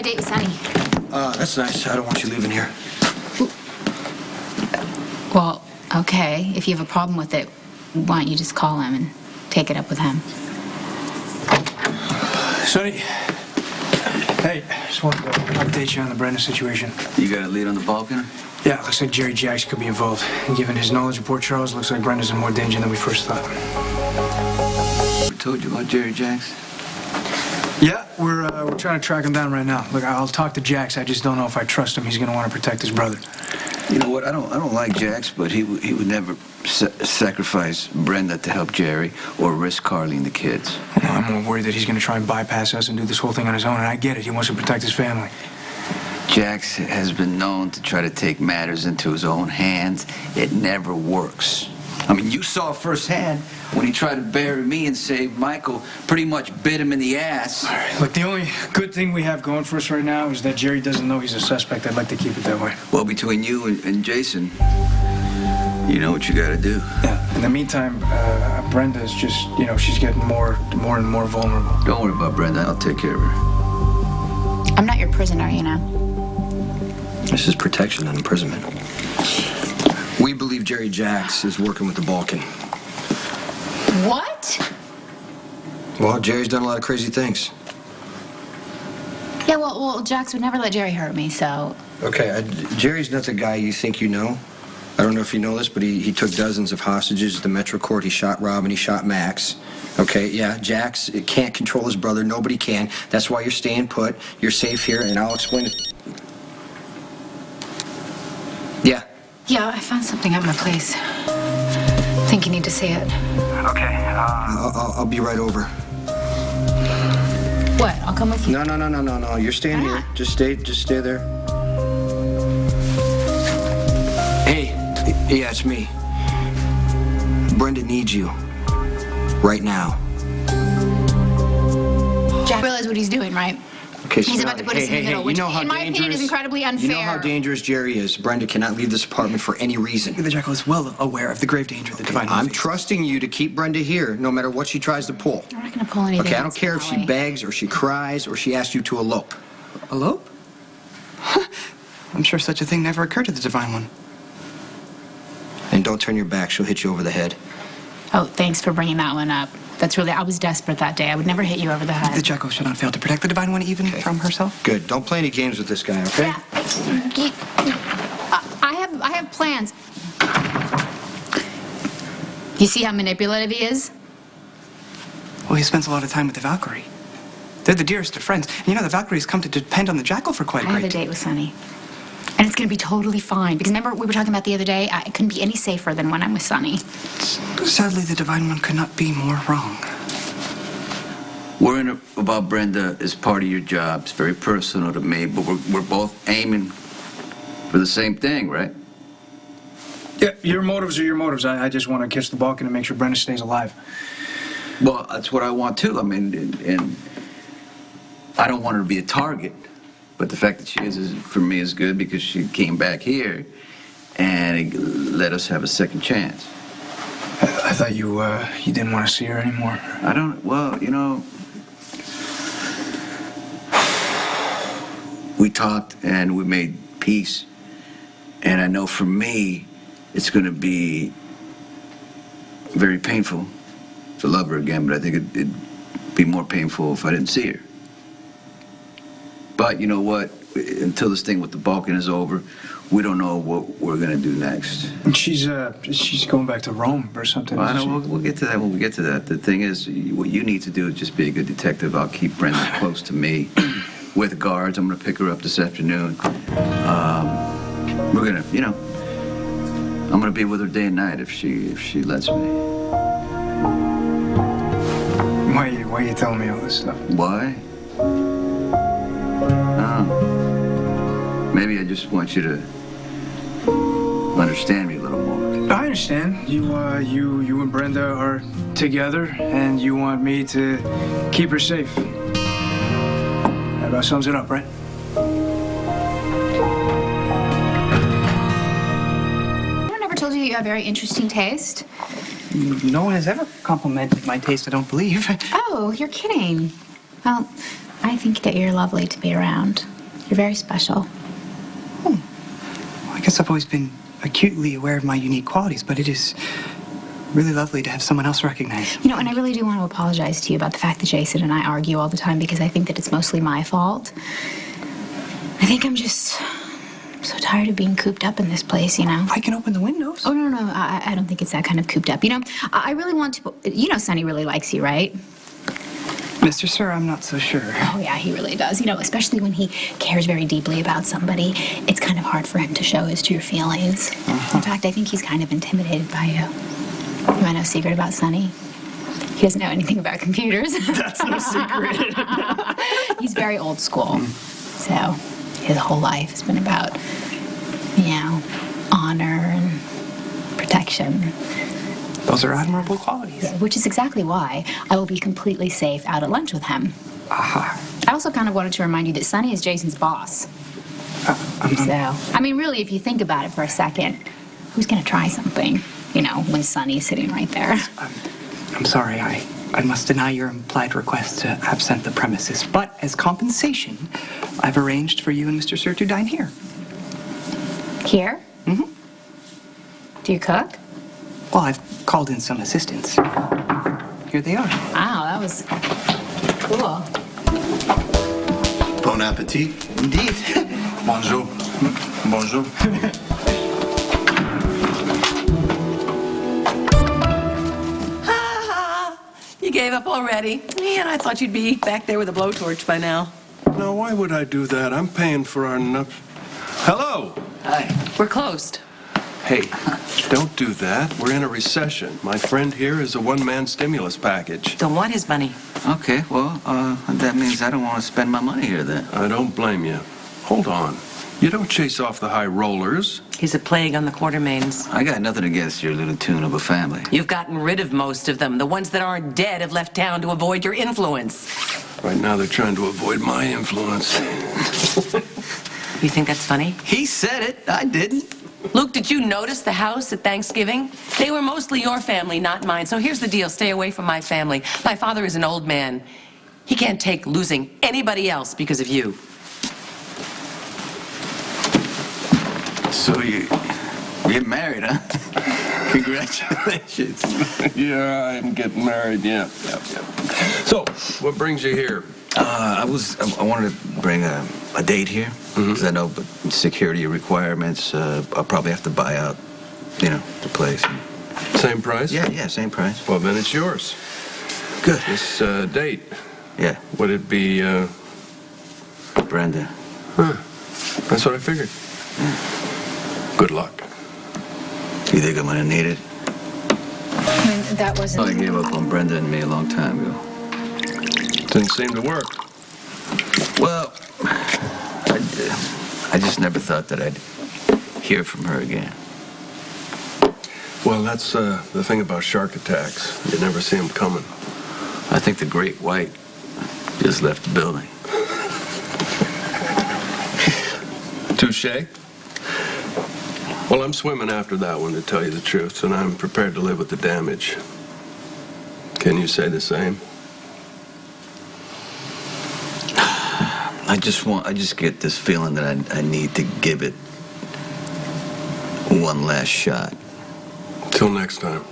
date with Sonny. That's nice. I don't want you leaving here. Well, okay. If you have a problem with it, why don't you just call him and take it up with him? Sonny. Hey, just wanted to update you on the Brenda situation. You got a lead on the Balkan? Yeah, looks like Jerry Jax could be involved. And given his knowledge of Port Charles, looks like Brenda's in more danger than we first thought. I told you about Jerry Jax? Yeah, we're trying to track him down right now. Look, I'll talk to Jax. I just don't know if I trust him. He's going to want to protect his brother. You know what? I don't like Jax, but he would never sacrifice Brenda to help Jerry or risk Carly and the kids. No, I'm more worried that he's going to try and bypass us and do this whole thing on his own, and I get it. He wants to protect his family. Jax has been known to try to take matters into his own hands. It never works. I mean, you saw firsthand when he tried to bury me and save Michael, pretty much bit him in the ass. All right, look, the only good thing we have going for us right now is that Jerry doesn't know he's a suspect. I'd like to keep it that way. Well, between you and Jason, you know what you got to do. Yeah. In the meantime, Brenda's just, she's getting more and more vulnerable. Don't worry about Brenda. I'll take care of her. I'm not your prisoner, you know. This is protection, not imprisonment. We believe Jerry Jax is working with the Balkan. What? Well, Jerry's done a lot of crazy things. Yeah, well, Jax would never let Jerry hurt me, so... Okay, Jerry's not the guy you think you know. I don't know if you know this, but he took dozens of hostages at the Metro Court. He shot Rob and he shot Max. Okay, yeah, Jax can't control his brother. Nobody can. That's why you're staying put. You're safe here, and I'll explain it. Yeah. Yeah, I found something at my place. Think you need to see it. Okay, I'll be right over. What? I'll come with you? No. You're staying here. Just stay there. Hey, yeah, it's me. Brenda needs you. Right now. Jack realizes what he's doing, right? Okay, he's about to put us in the middle, which, in my opinion, is incredibly unfair. You know how dangerous Jerry is. Brenda cannot leave this apartment for any reason. The Jackal is well aware of the grave danger of the divine. I'm trusting you to keep Brenda here, no matter what she tries to pull. I'm not going to pull anything. Okay, I don't care if she begs or she cries or she asks you to elope. Elope? I'm sure such a thing never occurred to the Divine One. And don't turn your back. She'll hit you over the head. Oh, thanks for bringing that one up. That's really, I was desperate that day. I would never hit you over the head. The Jackal shall not fail to protect the Divine One even from herself. Good. Don't play any games with this guy, okay? Yeah. I have plans. You see how manipulative he is? Well, he spends a lot of time with the Valkyrie. They're the dearest of friends. And the Valkyrie's come to depend on the Jackal for quite a I have great a date with Sonny. And it's going to be totally fine. Because remember, we were talking about the other day, it couldn't be any safer than when I'm with Sonny. Sadly, the Divine One could not be more wrong. Worrying about Brenda is part of your job. It's very personal to me, but we're both aiming for the same thing, right? Yeah, your motives are your motives. I just want to catch the Balkan and make sure Brenda stays alive. Well, that's what I want, too. I mean, and I don't want her to be a target. But the fact that she is for me, is good because she came back here and it let us have a second chance. I thought you didn't want to see her anymore. I don't, well, we talked and we made peace. And I know for me, it's going to be very painful to love her again, but I think it'd be more painful if I didn't see her. But you know what? Until this thing with the Balkan is over, we don't know what we're gonna do next. And she's going back to Rome or something. Well, I know, we'll get to that when we get to that. The thing is, what you need to do is just be a good detective. I'll keep Brenda close to me with guards. I'm gonna pick her up this afternoon. We're gonna, I'm gonna be with her day and night if she lets me. Why are you telling me all this stuff? Why? Maybe I just want you to understand me a little more. I understand. You and Brenda are together, and you want me to keep her safe. That about sums it up, right? Anyone ever told you that you have very interesting taste? No one has ever complimented my taste, I don't believe. Oh, you're kidding. Well, I think that you're lovely to be around. You're very special. Well, I guess I've always been acutely aware of my unique qualities, but it is really lovely to have someone else recognize. You know, and I really do want to apologize to you about the fact that Jason and I argue all the time because I think that it's mostly my fault. I think I'm just so tired of being cooped up in this place, you know? I can open the windows. Oh, no, I don't think it's that kind of cooped up. You know, I really want to... You know Sonny really likes you, right? Mr. Sir, I'm not so sure. Oh, yeah, he really does. You know, especially when he cares very deeply about somebody, it's kind of hard for him to show his true feelings. In fact, I think he's kind of intimidated by you. You want to know a secret about Sonny? He doesn't know anything about computers. That's no secret. He's very old school. So his whole life has been about, you know, honor and protection. Those are admirable qualities. Yeah, which is exactly why I will be completely safe out at lunch with him. Aha. I also kind of wanted to remind you that Sonny is Jason's boss. So, I mean, really, if you think about it for a second, who's going to try something, you know, when Sonny's sitting right there? I'm sorry, I must deny your implied request to absent the premises, but as compensation, I've arranged for you and Mr. Sir to dine here. Here? Mm-hmm. Do you cook? Well, I've called in some assistants. Here they are. Wow, that was cool. Bon appetit. Indeed. Bonjour. Bonjour. You gave up already? Man, I thought you'd be back there with a blowtorch by now. No, why would I do that? I'm paying for our Hello! Hi. We're closed. Hey, don't do that. We're in a recession. My friend here is a one-man stimulus package. Don't want his money. Okay, well, that means I don't want to spend my money here then. I don't blame you. Hold on. You don't chase off the high rollers. He's a plague on the Quartermains. I got nothing against your little tune of a family. You've gotten rid of most of them. The ones that aren't dead have left town to avoid your influence. Right now they're trying to avoid my influence. You think that's funny? He said it. I didn't. Luke, did you notice the house at Thanksgiving? They were mostly your family, not mine. So here's the deal. Stay away from my family. My father is an old man. He can't take losing anybody else because of you. So you're married, huh? Congratulations. Yeah, I'm getting married. Yeah. So, what brings you here? I wanted to bring a date here because I know, but security requirements. I'll probably have to buy out, you know, the place. Same price? Yeah, same price. Well, then it's yours. Good. This date, Yeah, would it be, Brenda. That's what I figured. Good luck. You think I'm gonna need it? I mean, that wasn't... I gave up on Brenda and me a long time ago. Didn't seem to work. Well, I just never thought that I'd hear from her again. Well, that's the thing about shark attacks. You never see them coming. I think the great white just left the building. Touché. Well, I'm swimming after that one, to tell you the truth, and I'm prepared to live with the damage. Can you say the same? I just get this feeling that I need to give it one last shot. Till next time.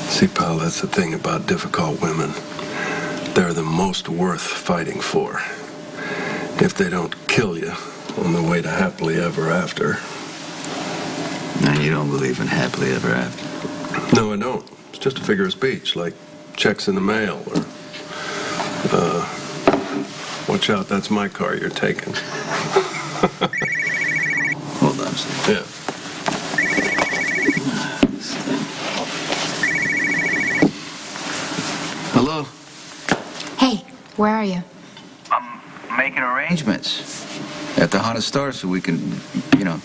See, pal, that's the thing about difficult women. They're the most worth fighting for. If they don't kill you on the way to happily ever after. And you don't believe in happily ever after? No, I don't. It's just a figure of speech, like checks in the mail, or, watch out, that's my car you're taking. Hold on a second. Yeah. Hello? Hey, where are you? I'm making arrangements at the Haunted Star so we can, you know,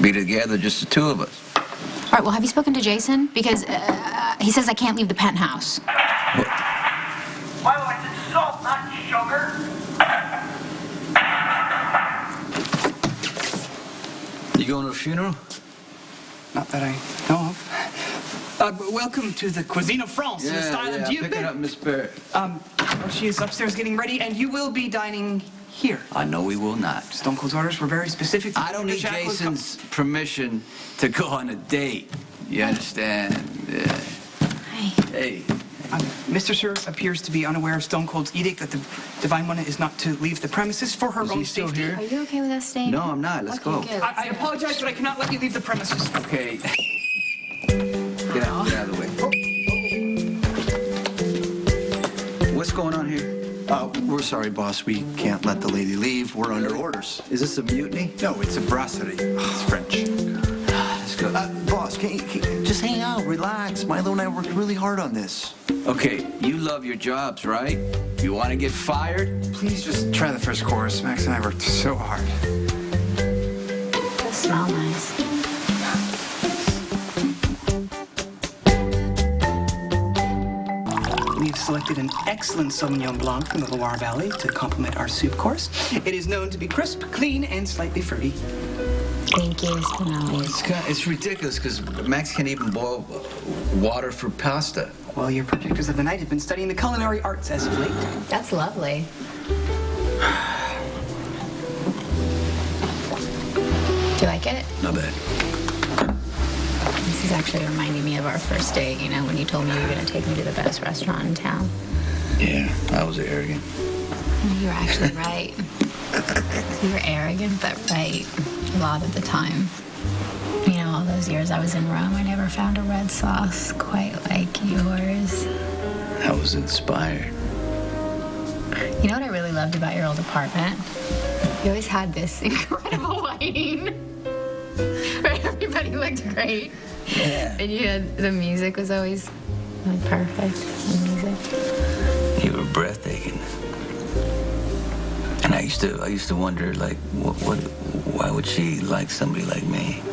be together, just the two of us. All right, well, have you spoken to Jason? Because he says I can't leave the penthouse. Milo, it's salt, not sugar. You going to a funeral? Not that I know of. Welcome to the cuisine of France in the style of Dieu. Pick it up, Miss Barrett. She is upstairs getting ready, and you will be dining here. I know we will not. Stone Cold's orders were very specific. I don't need Jack was- Jason's permission to go on a date. You understand? Yeah. Hey. Mr. Sir appears to be unaware of Stone Cold's edict that the Divine One is not to leave the premises for her Is own he still safety. here? Are you okay with us staying? No, I'm not. Let's go. Good. I apologize, but I cannot let you leave the premises. Okay. Get out of the way. What's going on here? We're sorry, boss. We can't let the lady leave. We're under orders. Is this a mutiny? No, it's a brasserie. It's French. Let's go. Boss, can you just hang out, relax. Milo and I worked really hard on this. Okay, you love your jobs, right? You want to get fired? Please just try the first course. Max and I worked so hard. They smell nice. We've selected an excellent Sauvignon Blanc from the Loire Valley to complement our soup course. It is known to be crisp, clean, and slightly fruity. Thank you, Spinelli. It's ridiculous because Max can't even boil water for pasta. Well, your projectors of the night have been studying the culinary arts as of late. That's lovely. Do you like it? Not bad. This is actually reminding me of our first date, you know, when you told me you were going to take me to the best restaurant in town. Yeah, I was arrogant. You were actually right. You were arrogant, but right a lot of the time. You know, all those years I was in Rome, I never found a red sauce quite like yours. I was inspired. You know what I really loved about your old apartment? You always had this incredible lighting. Where everybody looked great. Yeah. And you had, the music was always like perfect. The music. You were breathtaking. And I used to wonder, like, why would she like somebody like me?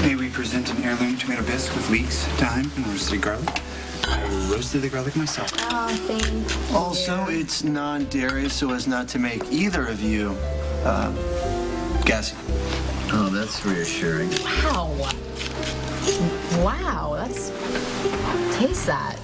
May we present an heirloom tomato bisque with leeks, thyme, and roasted garlic? I roasted the garlic myself. Oh, thank you. Also, it's non-dairy, so as not to make either of you, gassy. Oh, that's reassuring. Wow. Wow, taste that.